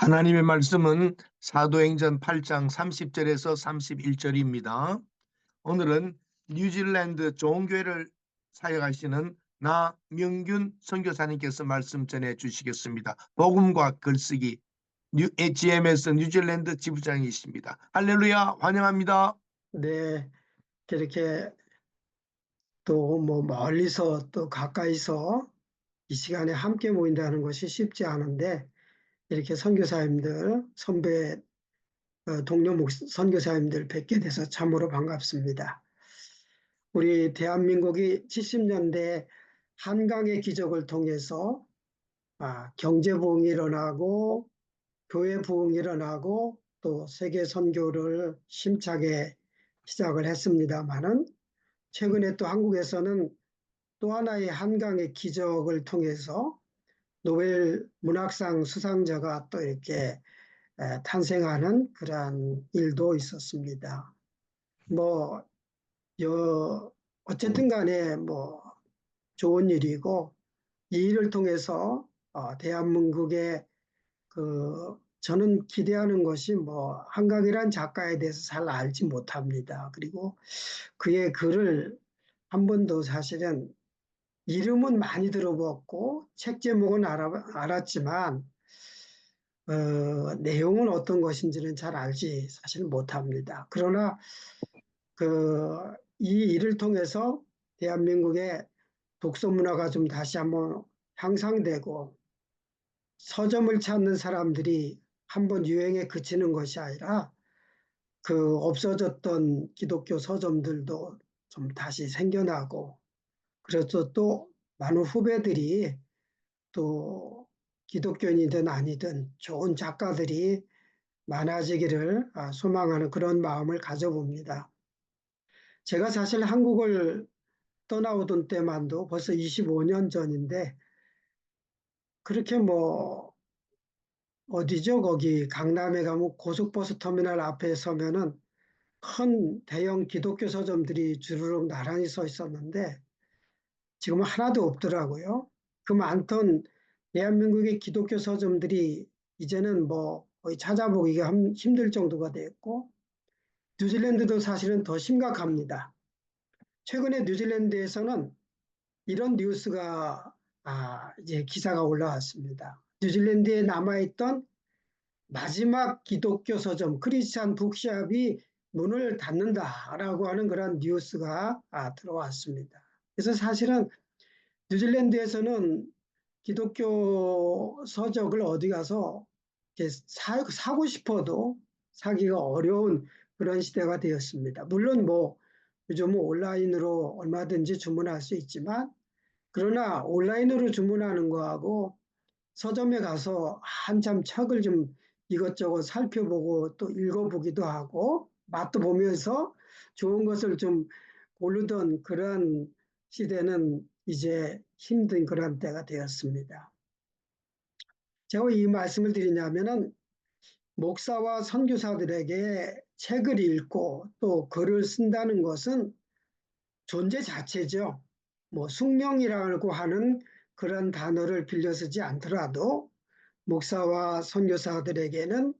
하나님의 말씀은 사도행전 8장 30절에서 31절입니다. 오늘은 뉴질랜드 좋은교회를 사역하시는 나명균 선교사님께서 말씀 전해 주시겠습니다. 복음과 글쓰기 GMS 뉴질랜드 지부장이십니다. 할렐루야, 환영합니다. 네, 이렇게 또 멀리서 또 가까이서 이 시간에 함께 모인다는 것이 쉽지 않은데 이렇게 선교사님들, 선배, 동료 선교사님들 뵙게 돼서 참으로 반갑습니다. 우리 대한민국이 70년대 한강의 기적을 통해서 경제 부흥이 일어나고 교회 부흥이 일어나고 또 세계 선교를 힘차게 시작을 했습니다마는 최근에 또 한국에서는 또 하나의 한강의 기적을 통해서 노벨 문학상 수상자가 또 이렇게 탄생하는 그러한 일도 있었습니다. 뭐, 어쨌든 간에 좋은 일이고 이 일을 통해서 대한민국의 저는 기대하는 것이 한강이란 작가에 대해서 잘 알지 못합니다. 그리고 그의 글을 한 번도 사실은 이름은 많이 들어봤고 책 제목은 알았지만 내용은 어떤 것인지는 잘 알지 사실 못합니다. 그러나 이 일을 통해서 대한민국의 독서 문화가 좀 다시 한번 향상되고 서점을 찾는 사람들이 한번 유행에 그치는 것이 아니라 없어졌던 기독교 서점들도 좀 다시 생겨나고 그래서 또 많은 후배들이 또 기독교인이든 아니든 좋은 작가들이 많아지기를 소망하는 그런 마음을 가져봅니다. 제가 사실 한국을 떠나오던 때만도 벌써 25년 전인데 그렇게 어디죠? 거기 강남에 가면 고속버스 터미널 앞에 서면은 큰 대형 기독교 서점들이 주르륵 나란히 서 있었는데 지금은 하나도 없더라고요. 그 많던 대한민국의 기독교 서점들이 이제는 거의 찾아보기가 힘들 정도가 됐고 뉴질랜드도 사실은 더 심각합니다. 최근에 뉴질랜드에서는 이런 뉴스가 이제 기사가 올라왔습니다. 뉴질랜드에 남아있던 마지막 기독교 서점 크리스찬 북샵이 문을 닫는다라고 하는 그런 뉴스가 들어왔습니다. 그래서 사실은 뉴질랜드에서는 기독교 서적을 어디 가서 사고 싶어도 사기가 어려운 그런 시대가 되었습니다. 물론 요즘은 온라인으로 얼마든지 주문할 수 있지만 그러나 온라인으로 주문하는 거하고 서점에 가서 한참 책을 좀 이것저것 살펴보고 또 읽어보기도 하고 맛도 보면서 좋은 것을 좀 고르던 그런 시대는 이제 힘든 그런 때가 되었습니다. 제가 이 말씀을 드리냐면은 목사와 선교사들에게 책을 읽고 또 글을 쓴다는 것은 존재 자체죠. 숙명이라고 하는 그런 단어를 빌려 쓰지 않더라도 목사와 선교사들에게는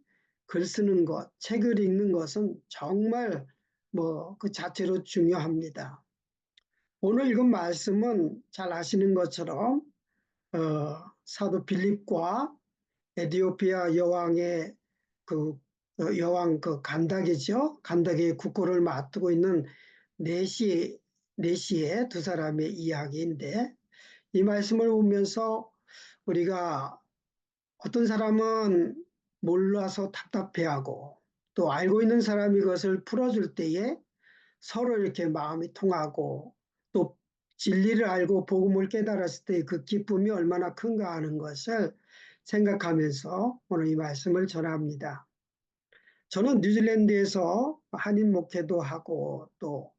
글 쓰는 것, 책을 읽는 것은 정말 그 자체로 중요합니다. 오늘 읽은 말씀은 잘 아시는 것처럼 사도 빌립과 에디오피아 여왕의 여왕 간다게죠. 간다게의 국고를 맡고 있는 네시의 두 사람의 이야기인데 이 말씀을 보면서 우리가 어떤 사람은 몰라서 답답해하고 또 알고 있는 사람이 그것을 풀어줄 때에 서로 이렇게 마음이 통하고 또 진리를 알고 복음을 깨달았을 때 그 기쁨이 얼마나 큰가 하는 것을 생각하면서 오늘 이 말씀을 전합니다. 저는 뉴질랜드에서 한인 목회도 하고 또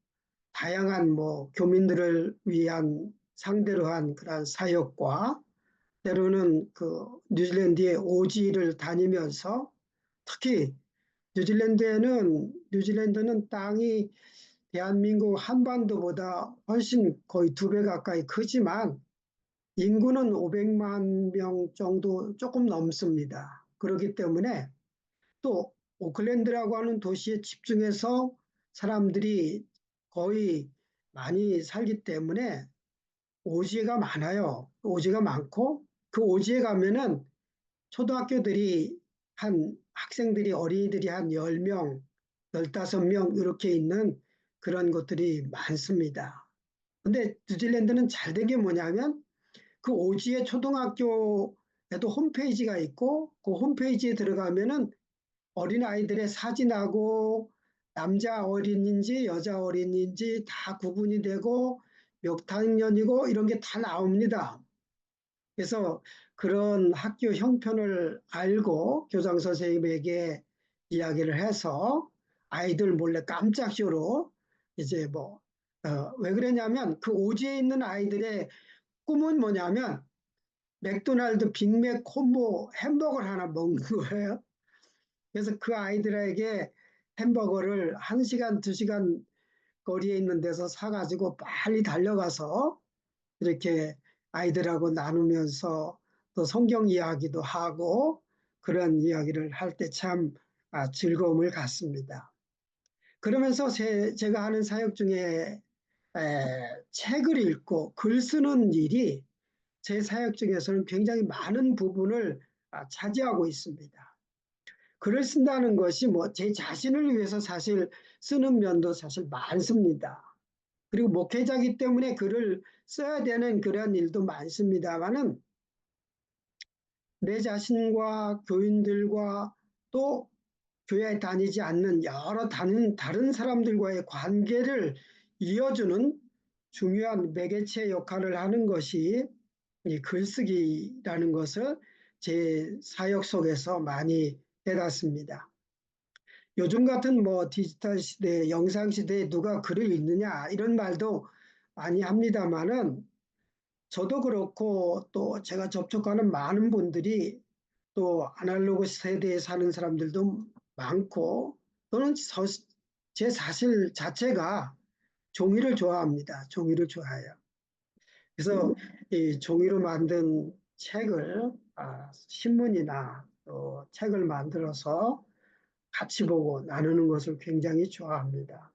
다양한 교민들을 위한 상대로 한 그런 사역과 때로는 뉴질랜드의 오지를 다니면서 특히 뉴질랜드는 땅이 대한민국 한반도보다 훨씬 거의 2배 가까이 크지만 인구는 500만 명 정도 조금 넘습니다. 그렇기 때문에 또 오클랜드라고 하는 도시에 집중해서 사람들이 거의 많이 살기 때문에 오지가 많아요. 오지가 많고 그 오지에 가면은 초등학교들이 한 학생들이 어린이들이 한 10명, 15명 이렇게 있는 그런 곳들이 많습니다. 근데 뉴질랜드는 잘 된 게 뭐냐면 그 오지의 초등학교에도 홈페이지가 있고 그 홈페이지에 들어가면은 어린아이들의 사진하고 남자 어린인지 여자 어린인지 다 구분이 되고 몇 학년이고 이런 게 다 나옵니다. 그래서 그런 학교 형편을 알고 교장 선생님에게 이야기를 해서 아이들 몰래 깜짝쇼로 이제 왜 그러냐면 그 오지에 있는 아이들의 꿈은 뭐냐면 맥도날드 빅맥 콤보 햄버거를 하나 먹는 거예요. 그래서 그 아이들에게 햄버거를 1시간, 2시간 거리에 있는 데서 사가지고 빨리 달려가서 이렇게 아이들하고 나누면서 또 성경 이야기도 하고 그런 이야기를 할 때 참 즐거움을 갖습니다. 그러면서 제가 하는 사역 중에 책을 읽고 글 쓰는 일이 제 사역 중에서는 굉장히 많은 부분을 차지하고 있습니다. 글을 쓴다는 것이 뭐 제 자신을 위해서 사실 쓰는 면도 사실 많습니다. 그리고 목회자이기 때문에 글을 써야 되는 그런 일도 많습니다만은 내 자신과 교인들과 또 교회에 다니지 않는 여러 다른 사람들과의 관계를 이어주는 중요한 매개체 역할을 하는 것이 이 글쓰기라는 것을 제 사역 속에서 많이 깨닫습니다. 요즘 같은 뭐 디지털 시대, 영상 시대에 누가 글을 읽느냐 이런 말도 많이 합니다만은 저도 그렇고 또 제가 접촉하는 많은 분들이 또 아날로그 세대에 사는 사람들도 많고 또는 제 사실 자체가 종이를 좋아합니다. 종이를 좋아해요. 그래서 이 종이로 만든 책을 신문이나 또 책을 만들어서 같이 보고 나누는 것을 굉장히 좋아합니다.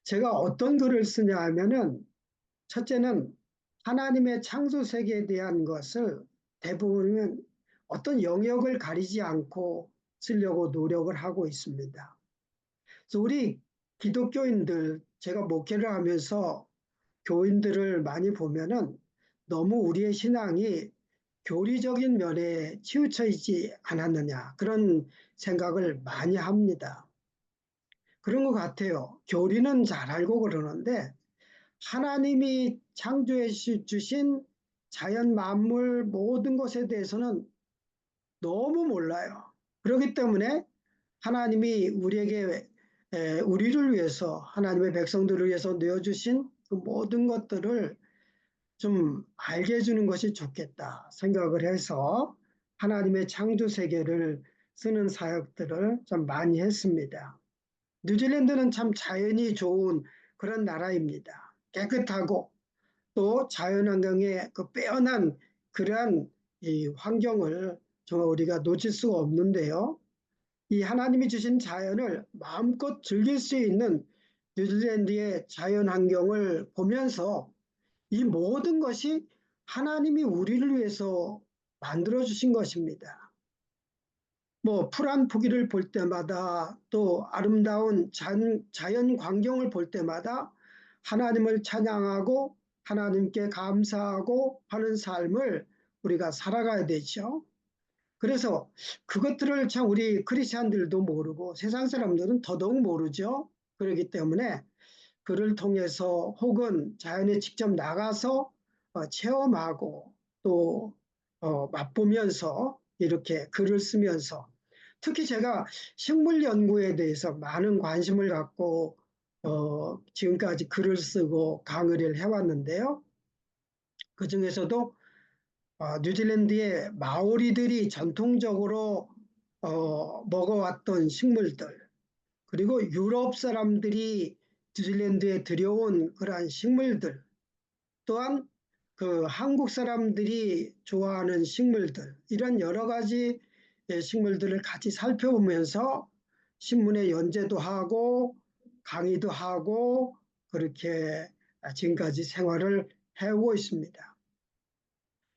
제가 어떤 글을 쓰냐 하면은 첫째는 하나님의 창조 세계에 대한 것을 대부분은 어떤 영역을 가리지 않고 쓰려고 노력을 하고 있습니다. 그래서 우리 기독교인들, 제가 목회를 하면서 교인들을 많이 보면은 너무 우리의 신앙이 교리적인 면에 치우쳐 있지 않았느냐 그런 생각을 많이 합니다. 그런 것 같아요. 교리는 잘 알고 그러는데 하나님이 창조해 주신 자연 만물 모든 것에 대해서는 너무 몰라요. 그렇기 때문에 하나님이 우리에게 우리를 위해서 하나님의 백성들을 위해서 내어주신 그 모든 것들을 좀 알게 해주는 것이 좋겠다 생각을 해서 하나님의 창조 세계를 쓰는 사역들을 좀 많이 했습니다. 뉴질랜드는 참 자연이 좋은 그런 나라입니다. 깨끗하고 또 자연환경에 그 빼어난 그러한 이 환경을 정말 우리가 놓칠 수가 없는데요. 이 하나님이 주신 자연을 마음껏 즐길 수 있는 뉴질랜드의 자연환경을 보면서 이 모든 것이 하나님이 우리를 위해서 만들어 주신 것입니다. 뭐 푸른 포기를 볼 때마다 또 아름다운 자연 광경을 볼 때마다 하나님을 찬양하고 하나님께 감사하고 하는 삶을 우리가 살아가야 되죠. 그래서 그것들을 참 우리 크리스찬들도 모르고 세상 사람들은 더더욱 모르죠. 그렇기 때문에 그를 통해서 혹은 자연에 직접 나가서 체험하고 또 맛보면서 이렇게 글을 쓰면서 특히 제가 식물 연구에 대해서 많은 관심을 갖고 지금까지 글을 쓰고 강의를 해왔는데요. 그 중에서도 뉴질랜드의 마오리들이 전통적으로 먹어왔던 식물들 그리고 유럽 사람들이 뉴질랜드에 들여온 그러한 식물들 또한 그 한국 사람들이 좋아하는 식물들 이런 여러 가지 식물들을 같이 살펴보면서 신문에 연재도 하고 강의도 하고 그렇게 지금까지 생활을 해오고 있습니다.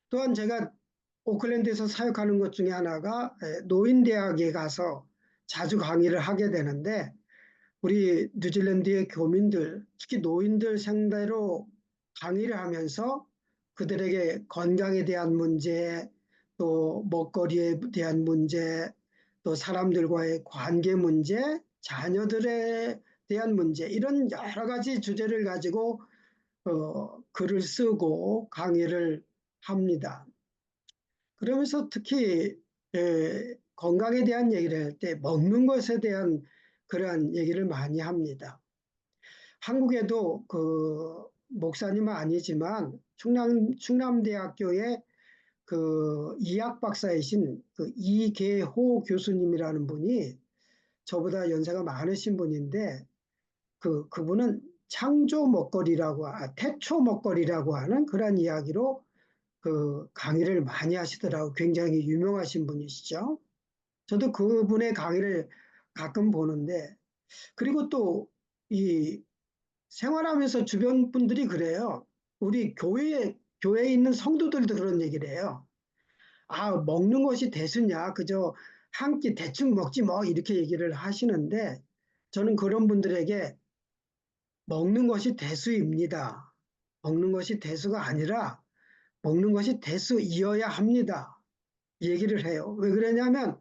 또한 제가 오클랜드에서 사역하는 것 중에 하나가 노인대학에 가서 자주 강의를 하게 되는데 우리 뉴질랜드의 교민들, 특히 노인들 상대로 강의를 하면서 그들에게 건강에 대한 문제, 또 먹거리에 대한 문제, 또 사람들과의 관계 문제, 자녀들에 대한 문제, 이런 여러 가지 주제를 가지고 글을 쓰고 강의를 합니다. 그러면서 특히 건강에 대한 얘기를 할 때 먹는 것에 대한 그러한 얘기를 많이 합니다. 한국에도 그 목사님은 아니지만 충남대학교의 그 이학 박사이신 그 이계호 교수님이라는 분이 저보다 연세가 많으신 분인데 그분은 창조 먹거리라고 태초 먹거리라고 하는 그런 이야기로 그 강의를 많이 하시더라고. 굉장히 유명하신 분이시죠. 저도 그분의 강의를 가끔 보는데, 그리고 또 이 생활하면서 주변 분들이 그래요. 우리 교회에 있는 성도들도 그런 얘기를 해요. 아, 먹는 것이 대수냐? 그저 한 끼 대충 먹지 뭐 이렇게 얘기를 하시는데 저는 그런 분들에게 먹는 것이 대수입니다. 먹는 것이 대수가 아니라 먹는 것이 대수이어야 합니다. 얘기를 해요. 왜 그러냐면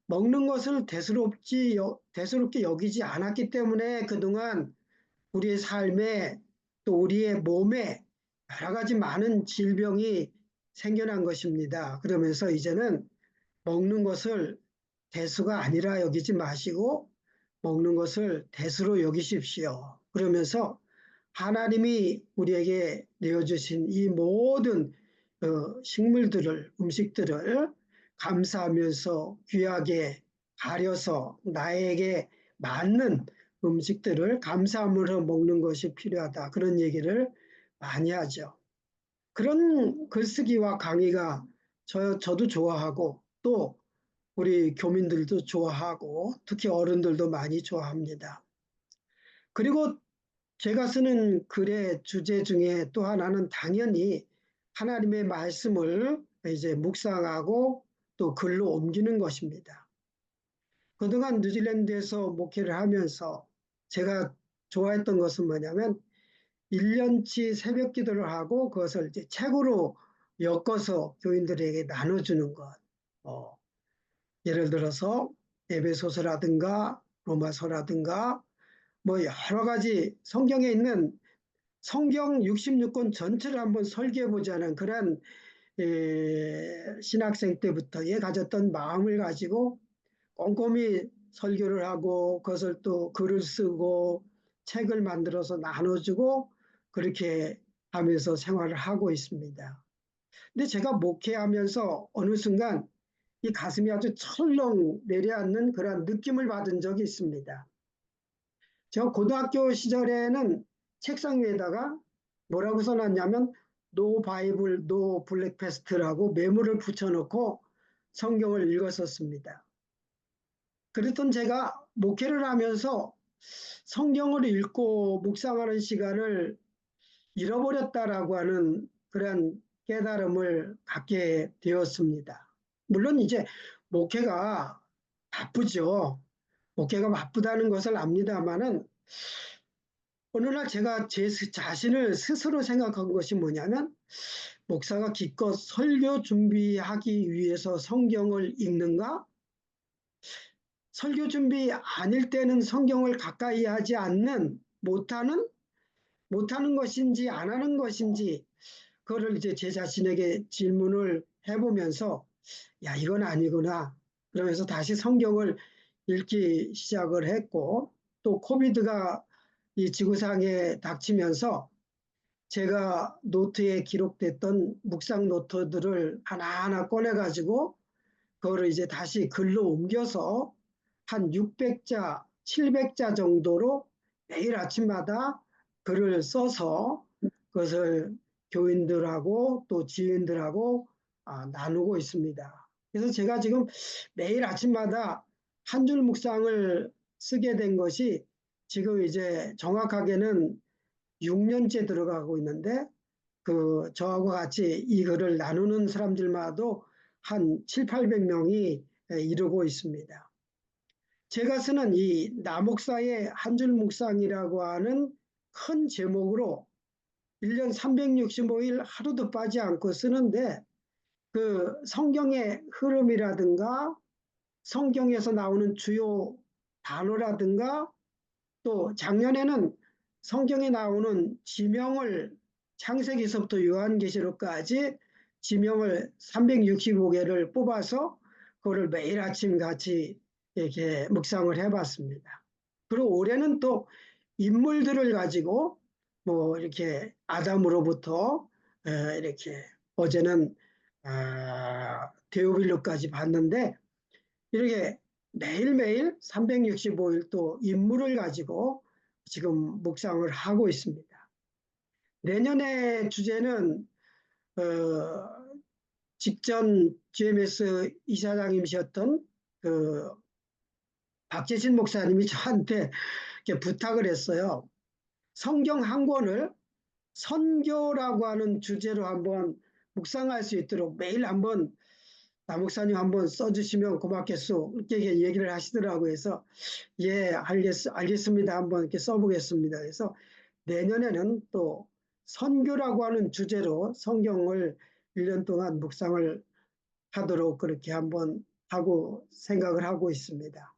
먹는 것을 대수롭게 여기지 않았기 때문에 그동안 우리의 삶에 또 우리의 몸에 여러 가지 많은 질병이 생겨난 것입니다. 그러면서 이제는 먹는 것을 대수가 아니라 여기지 마시고 먹는 것을 대수로 여기십시오. 그러면서 하나님이 우리에게 내어주신 이 모든 식물들을, 음식들을 감사하면서 귀하게 가려서 나에게 맞는 음식들을 감사함으로 먹는 것이 필요하다. 그런 얘기를 많이 하죠. 그런 글쓰기와 강의가 저도 좋아하고 또 우리 교민들도 좋아하고 특히 어른들도 많이 좋아합니다. 그리고 제가 쓰는 글의 주제 중에 또 하나는 당연히 하나님의 말씀을 이제 묵상하고 또 글로 옮기는 것입니다. 그동안 뉴질랜드에서 목회를 하면서 제가 좋아했던 것은 뭐냐면 1년치 새벽 기도를 하고 그것을 이제 책으로 엮어서 교인들에게 나눠주는 것. 어, 예를 들어서 에베소서라든가 로마서라든가 뭐 여러 가지 성경에 있는 성경 66권 전체를 한번 설계해 보자는 그런 신학생 때부터의 가졌던 마음을 가지고 꼼꼼히 설교를 하고 그것을 또 글을 쓰고 책을 만들어서 나눠주고 그렇게 하면서 생활을 하고 있습니다. 근데 제가 목회하면서 어느 순간 이 가슴이 아주 철렁 내려앉는 그런 느낌을 받은 적이 있습니다. 제가 고등학교 시절에는 책상 위에다가 뭐라고 써놨냐면 노 바이블, 노 블랙패스트라고 메모를 붙여놓고 성경을 읽었었습니다. 그랬던 제가 목회를 하면서 성경을 읽고 묵상하는 시간을 잃어버렸다라고 하는 그런 깨달음을 갖게 되었습니다. 물론 이제 목회가 바쁘죠. 목회가 바쁘다는 것을 압니다마는 어느 날 제가 제 자신을 스스로 생각한 것이 뭐냐면 목사가 기껏 설교 준비하기 위해서 성경을 읽는가? 설교 준비 아닐 때는 성경을 가까이 하지 않는 못하는 것인지 안 하는 것인지 그거를 이제 제 자신에게 질문을 해보면서 야 이건 아니구나 그러면서 다시 성경을 읽기 시작을 했고 또 코비드가 이 지구상에 닥치면서 제가 노트에 기록됐던 묵상 노트들을 하나하나 꺼내가지고 그거를 이제 다시 글로 옮겨서 한 600자, 700자 정도로 매일 아침마다 글을 써서 그것을 교인들하고 또 지인들하고 나누고 있습니다. 그래서 제가 지금 매일 아침마다 한 줄 묵상을 쓰게 된 것이 지금 이제 정확하게는 6년째 들어가고 있는데 저하고 같이 이 글을 나누는 사람들마도 한 7, 800명이 이루고 있습니다. 제가 쓰는 이 나목사의 한 줄 묵상이라고 하는 큰 제목으로 1년 365일 하루도 빠지 않고 쓰는데 성경의 흐름이라든가 성경에서 나오는 주요 단어라든가 또 작년에는 성경에 나오는 지명을 창세기서부터 요한계시록까지 지명을 365개를 뽑아서 그거를 매일 아침 같이 이렇게 묵상을 해봤습니다. 그리고 올해는 또 인물들을 가지고 뭐 이렇게 아담으로부터 이렇게 어제는 데오빌로까지 봤는데 이렇게 매일매일 365일 또 인물을 가지고 지금 묵상을 하고 있습니다. 내년의 주제는 직전 GMS 이사장님이셨던 박재신 목사님이 저한테 이렇게 부탁을 했어요. 성경 한 권을 선교라고 하는 주제로 한번 묵상할 수 있도록 매일 한번 나 목사님 한번 써주시면 고맙겠소. 이렇게 얘기를 하시더라고요. 그래서 예, 알겠습니다. 한번 이렇게 써보겠습니다. 그래서 내년에는 또 선교라고 하는 주제로 성경을 1년 동안 묵상을 하도록 그렇게 한번 하고 생각을 하고 있습니다.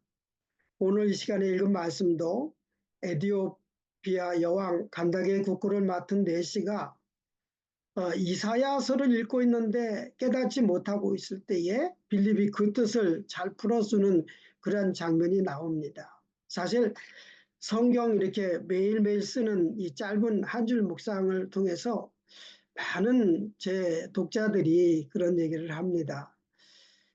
오늘 이 시간에 읽은 말씀도 에디오피아 여왕 간다게 국고를 맡은 내시가 이사야서를 읽고 있는데 깨닫지 못하고 있을 때에 빌립이 그 뜻을 잘 풀어주는 그런 장면이 나옵니다. 사실 성경 이렇게 매일매일 쓰는 이 짧은 한 줄 묵상을 통해서 많은 제 독자들이 그런 얘기를 합니다.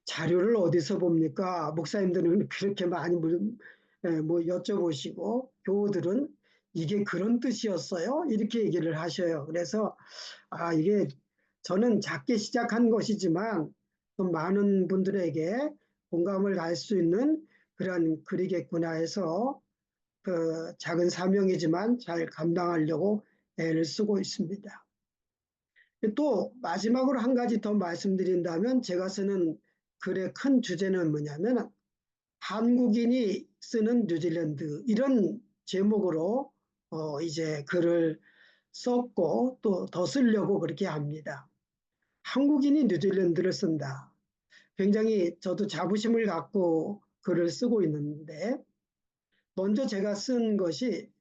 자료를 어디서 봅니까? 목사님들은 그렇게 많이 뭐 여쭤보시고 교우들은 이게 그런 뜻이었어요? 이렇게 얘기를 하셔요. 그래서 이게 저는 작게 시작한 것이지만 또 많은 분들에게 공감을 갈 수 있는 그런 글이겠구나 해서 작은 사명이지만 잘 감당하려고 애를 쓰고 있습니다. 또 마지막으로 한 가지 더 말씀드린다면 제가 쓰는 글의 큰 주제는 뭐냐면 한국인이 쓰는 뉴질랜드 이런 제목으로 이제 글을 썼고 또 더 쓰려고 그렇게 합니다. 한국인이 뉴질랜드를 쓴다. 굉장히 저도 자부심을 갖고 글을 쓰고 있는데 먼저 제가 쓴 것이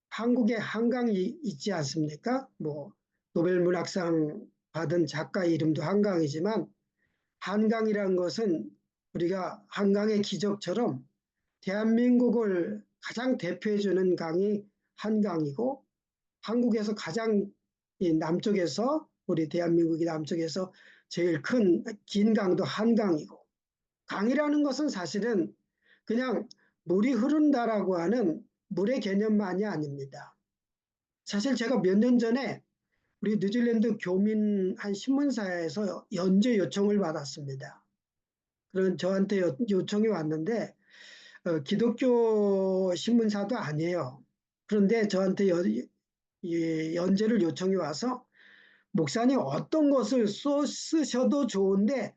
한국에 한강이 있지 않습니까? 뭐 노벨문학상 받은 작가 이름도 한강이지만 한강이란 것은 우리가 한강의 기적처럼 대한민국을 가장 대표해주는 강이 한강이고 한국에서 가장 남쪽에서 우리 대한민국이 남쪽에서 제일 긴 강도 한강이고 강이라는 것은 사실은 그냥 물이 흐른다라고 하는 물의 개념만이 아닙니다. 사실 제가 몇 년 전에 우리 뉴질랜드 교민 한 신문사에서 연재 요청을 받았습니다. 그런 저한테 요청이 왔는데 기독교 신문사도 아니에요. 그런데 저한테 연재를 요청이 와서 목사님 어떤 것을 쓰셔도 좋은데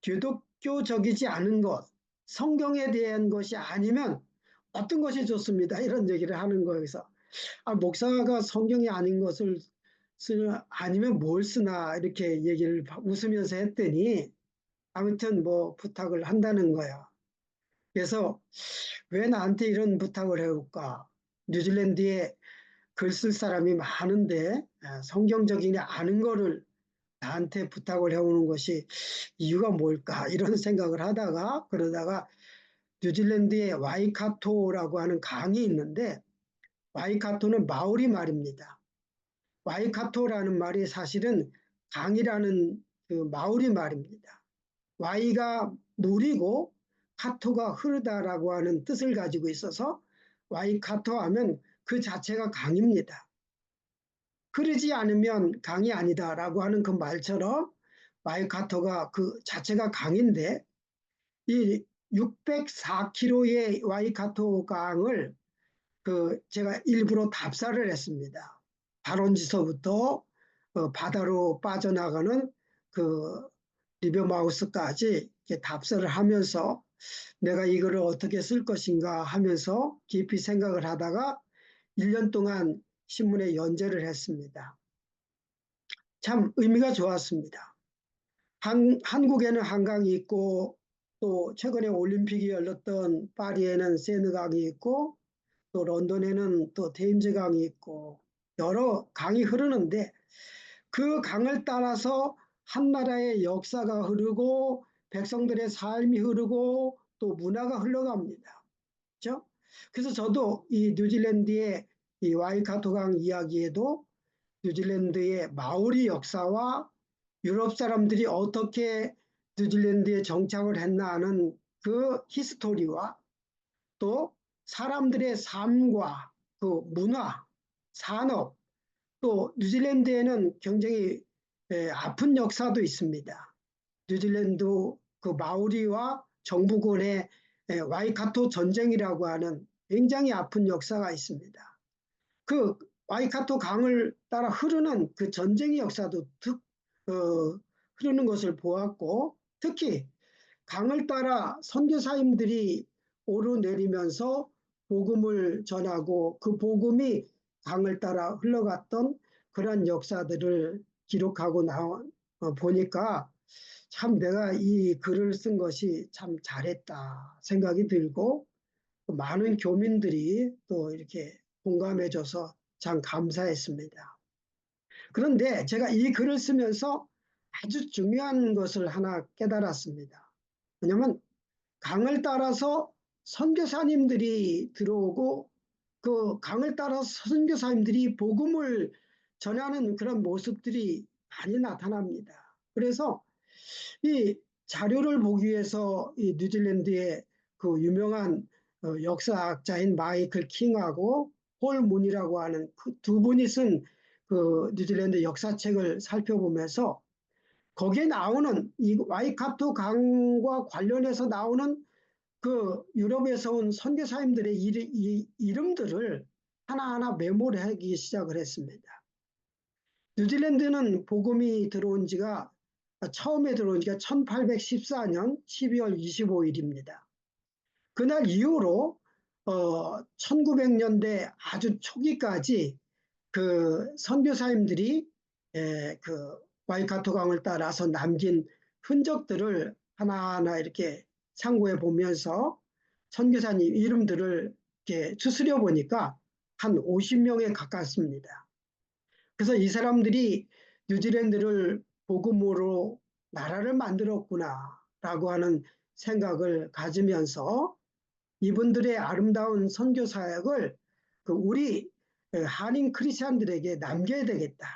기독교적이지 않은 것, 성경에 대한 것이 아니면 어떤 것이 좋습니다. 이런 얘기를 하는 거예요. 그래서 목사가 성경이 아닌 것을 아니면 뭘 쓰나 이렇게 얘기를 웃으면서 했더니 아무튼 뭐 부탁을 한다는 거야. 그래서 왜 나한테 이런 부탁을 해올까? 뉴질랜드에 글 쓸 사람이 많은데 성경적이지 않은 거를 나한테 부탁을 해오는 것이 이유가 뭘까? 이런 생각을 하다가 그러다가 뉴질랜드에 와이카토라고 하는 강이 있는데 와이카토는 마오리 말입니다. 와이카토라는 말이 사실은 강이라는 그 마오리 말입니다. 와이가 물이고 카토가 흐르다라고 하는 뜻을 가지고 있어서 와이카토 하면 그 자체가 강입니다. 흐르지 않으면 강이 아니다라고 하는 그 말처럼 와이카토가 그 자체가 강인데 이 604km의 와이카토 강을 제가 일부러 답사를 했습니다. 발원지서부터 바다로 빠져나가는 그 리버마우스까지 이렇게 답사를 하면서 내가 이거를 어떻게 쓸 것인가 하면서 깊이 생각을 하다가 1년 동안 신문에 연재를 했습니다. 참 의미가 좋았습니다. 한국에는 한강이 있고 또 최근에 올림픽이 열렸던 파리에는 세느강이 있고 또 런던에는 또 테임즈강이 있고 여러 강이 흐르는데 그 강을 따라서 한 나라의 역사가 흐르고 백성들의 삶이 흐르고 또 문화가 흘러갑니다. 그렇죠? 그래서 저도 이 뉴질랜드의 이 와이카토 강 이야기에도 뉴질랜드의 마오리 역사와 유럽 사람들이 어떻게 뉴질랜드에 정착을 했나 하는 그 히스토리와 또 사람들의 삶과 그 문화, 산업, 또 뉴질랜드에는 굉장히 아픈 역사도 있습니다. 뉴질랜드 그 마오리와 정부군의 와이카토 전쟁이라고 하는 굉장히 아픈 역사가 있습니다. 그 와이카토 강을 따라 흐르는 그 전쟁의 역사도 흐르는 것을 보았고 특히 강을 따라 선교사님들이 오르내리면서 복음을 전하고 그 복음이 강을 따라 흘러갔던 그런 역사들을 기록하고 보니까 참 내가 이 글을 쓴 것이 참 잘했다 생각이 들고 많은 교민들이 또 이렇게 공감해줘서 참 감사했습니다. 그런데 제가 이 글을 쓰면서 아주 중요한 것을 하나 깨달았습니다. 왜냐하면 강을 따라서 선교사님들이 들어오고 그 강을 따라서 선교사님들이 복음을 전하는 그런 모습들이 많이 나타납니다. 그래서 이 자료를 보기 위해서 이 뉴질랜드의 그 유명한 역사학자인 마이클 킹하고 폴 문이라고 하는 그 두 분이 쓴 그 뉴질랜드 역사책을 살펴보면서 거기에 나오는 이 와이카토 강과 관련해서 나오는 그 유럽에서 온 선교사님들의 이름들을 하나하나 메모를 하기 시작을 했습니다. 뉴질랜드는 복음이 처음에 들어온 지가 1814년 12월 25일입니다. 그날 이후로 1900년대 아주 초기까지 그 선교사님들이 그 와이카토 강을 따라서 남긴 흔적들을 하나하나 이렇게 참고해 보면서 선교사님 이름들을 이렇게 추스려 보니까 한 50명에 가깝습니다. 그래서 이 사람들이 뉴질랜드를 복음으로 나라를 만들었구나라고 하는 생각을 가지면서 이분들의 아름다운 선교 사역을 우리 한인 크리스찬들에게 남겨야 되겠다.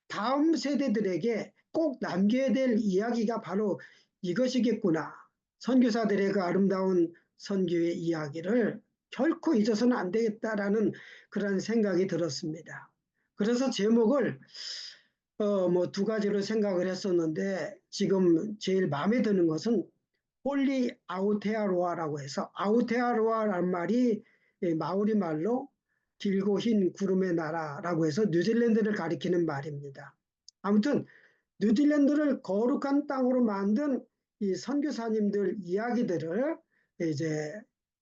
다음 세대들에게 꼭 남겨야 될 이야기가 바로 이것이겠구나. 선교사들의 그 아름다운 선교의 이야기를 결코 잊어서는 안 되겠다라는 그런 생각이 들었습니다. 그래서 제목을 뭐 두 가지로 생각을 했었는데 지금 제일 마음에 드는 것은 홀리 아우테아로아라고 해서 아우테아로아란 말이 마오리 말로 길고 흰 구름의 나라라고 해서 뉴질랜드를 가리키는 말입니다. 아무튼 뉴질랜드를 거룩한 땅으로 만든 이 선교사님들 이야기들을 이제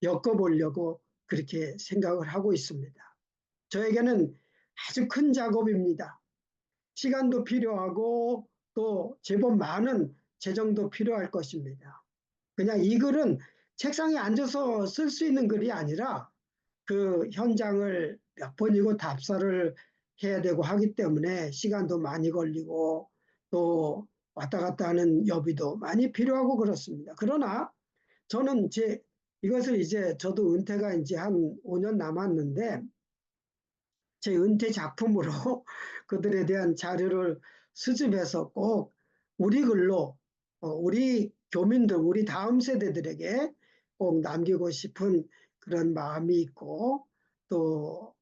엮어보려고 그렇게 생각을 하고 있습니다. 저에게는 아주 큰 작업입니다. 시간도 필요하고 또 제법 많은 재정도 필요할 것입니다. 그냥 이 글은 책상에 앉아서 쓸 수 있는 글이 아니라 그 현장을 몇 번이고 답사를 해야 되고 하기 때문에 시간도 많이 걸리고 또 왔다 갔다 하는 여비도 많이 필요하고 그렇습니다. 그러나 저는 이것을 이제 저도 은퇴가 이제 한 5년 남았는데 제 은퇴 작품으로 그들에 대한 자료를 수집해서 꼭 우리 글로 우리 교민들, 우리 다음 세대들에게 꼭 남기고 싶은 그런 마음이 있고 또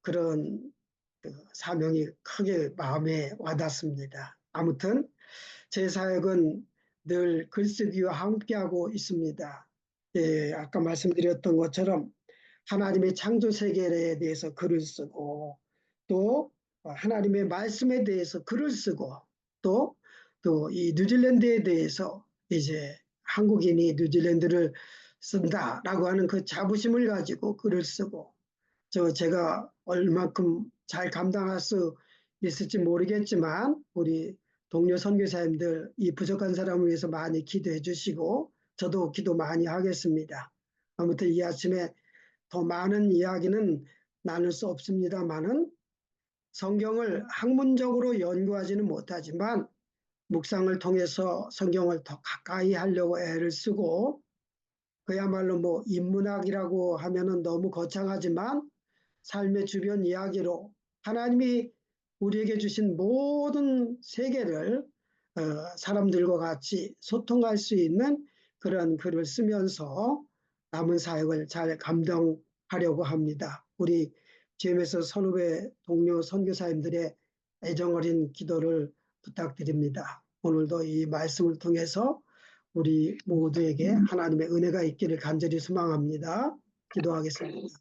그런 그 사명이 크게 마음에 와닿습니다. 아무튼 제 사역은 늘 글쓰기와 함께하고 있습니다. 예, 아까 말씀드렸던 것처럼 하나님의 창조 세계에 대해서 글을 쓰고 또 하나님의 말씀에 대해서 글을 쓰고 또 이 뉴질랜드에 대해서 이제 한국인이 뉴질랜드를 쓴다라고 하는 그 자부심을 가지고 글을 쓰고 제가 얼만큼 잘 감당할 수 있을지 모르겠지만 우리 동료 선교사님들 이 부족한 사람을 위해서 많이 기도해 주시고 저도 기도 많이 하겠습니다. 아무튼 이 아침에 더 많은 이야기는 나눌 수 없습니다만은 성경을 학문적으로 연구하지는 못하지만 묵상을 통해서 성경을 더 가까이 하려고 애를 쓰고 그야말로 뭐 인문학이라고 하면은 너무 거창하지만 삶의 주변 이야기로 하나님이 우리에게 주신 모든 세계를 사람들과 같이 소통할 수 있는 그런 글을 쓰면서 남은 사역을 잘 감당하려고 합니다. 우리 GMS 선후배 동료 선교사님들의 애정어린 기도를 부탁드립니다. 오늘도 이 말씀을 통해서 우리 모두에게 하나님의 은혜가 있기를 간절히 소망합니다. 기도하겠습니다.